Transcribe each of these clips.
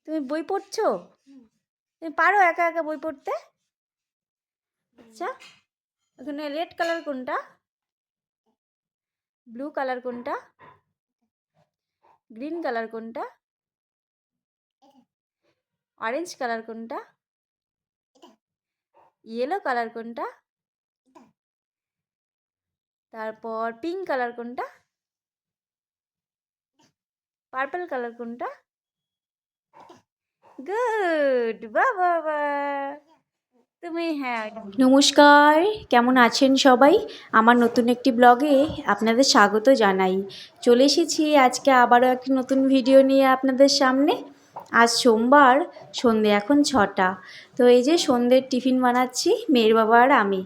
তুমি বই পড়ছো? তুমি পারো একা একা বই পড়তে? আচ্ছা, ওখানে রেড কালার কোনটা, ব্লু কালার কোনটা, গ্রিন কালার কোনটা, অরেঞ্জ কালার কোনটা, ইয়েলো কালার কোনটা, তারপর পিঙ্ক কালার কোনটা, পার্পল কালার কোনটা? গুড, বাহ বাহ বাহ। তুমি হ্যাঁ। নমস্কার, কেমন আছেন সবাই? আমার নতুন একটি ব্লগে আপনাদের স্বাগত জানাই। চলে এসেছি আজকে আবারও একটি নতুন ভিডিও নিয়ে আপনাদের সামনে। আজ সোমবার, সন্ধে এখন 6টা। তো এই যে সন্ধ্যের টিফিন বানাচ্ছি মেয়ের বাবা আর আমি।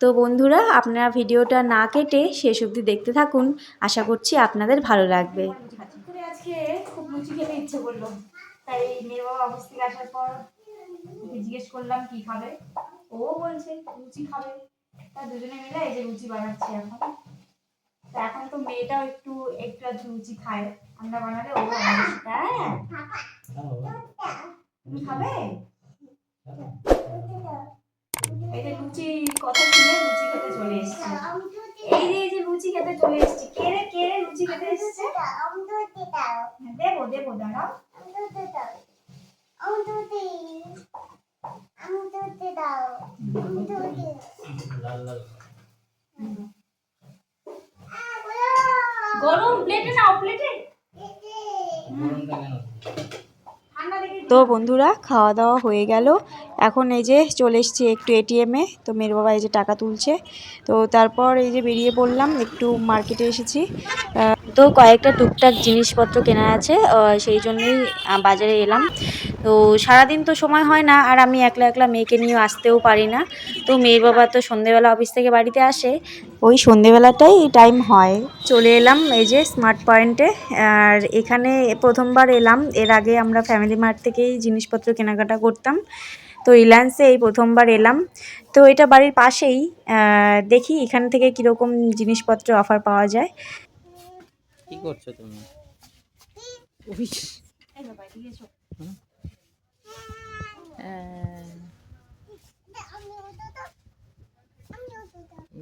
তো বন্ধুরা, আপনারা ভিডিওটা না কেটে শেষ অবধি দেখতে থাকুন, আশা করছি আপনাদের ভালো লাগবে। আজকে খুব লুচি খেতে ইচ্ছে করলো, তাই মেয়ের বাবা অফিস থেকে আসার পর জিজ্ঞেস করলাম কি খাবে। ও বলছে লুচি খাবে, তা দুজনে মিলে এই যে লুচি বানাচ্ছি এখন। তা এখন তো মেয়েটাও একটু একটু লুচি খায়, আমরা বানালে ও হ্যাঁ। তুমি খাবে? এই যে লুচি কথা শুনে লুচি খেতে চলে এসছে। এই যে লুচি খেতে চলে এসছে। কে রে লুচি খেতে এসছে? দেবো দেবো, দাঁড়াও। গরম প্লেটে নাও, প্লেটে। তো বন্ধুরা, খাওয়া দাওয়া হয়ে গেল। এখন এই যে চলে এসেছি একটু এটিএমে। তো মেয়ের বাবা এই যে টাকা তুলছে। তো তারপর এই যে বেরিয়ে পড়লাম, একটু মার্কেটে এসেছি। তো কয়েকটা টুকটাক জিনিসপত্র কেনা আছে, সেই জন্যই বাজারে এলাম। তো সারাদিন তো সময় হয় না, আর আমি একলা একলা মেয়েকে নিয়ে আসতেও পারি না। তো মেয়ের বাবা তো সন্ধেবেলা অফিস থেকে বাড়িতে আসে, ওই সন্ধেবেলাটাই টাইম হয়। চলে এলাম এই যে স্মার্ট পয়েন্টে। আর এখানে প্রথমবার এলাম, এর আগে আমরা ফ্যামিলি মার্ট থেকেই জিনিসপত্র কেনাকাটা করতাম। তো রিলায়েন্সে এই প্রথমবার এলাম। তো এটা বাড়ির পাশেই, দেখি এখান থেকে কীরকম জিনিসপত্র অফার পাওয়া যায়। কি করছো তুমি?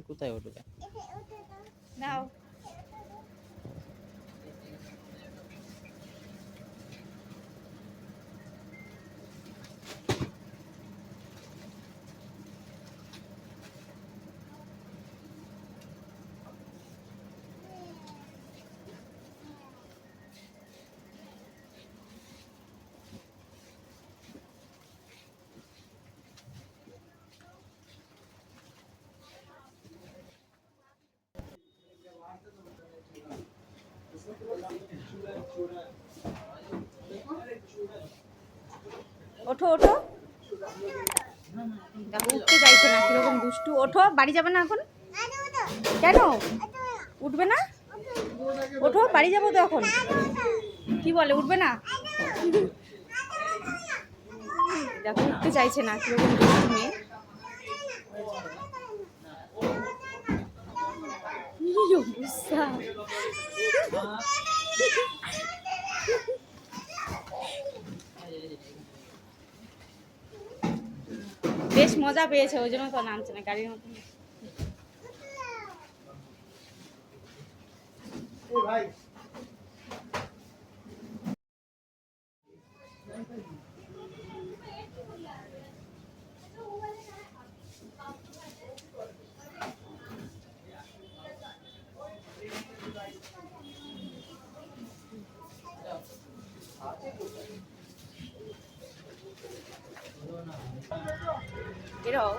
কোথায় উঠবে? নাও। ওঠো ওঠো, দেখো উঠতে চাইছে না, কিরকম দুষ্টু। ওঠো, বাড়ি যাবে না এখন? কেন উঠবে না? ওঠো, বাড়ি যাবো তো এখন। কি বলে, উঠবে না? দেখো উঠতে চাইছে না, কিরকম দুষ্টু মেয়ে। অবস্থা। বেশ মজা পেয়েছে, ওই জন্য তো নামছে না গাড়ির মধ্যে। ভাই এরাও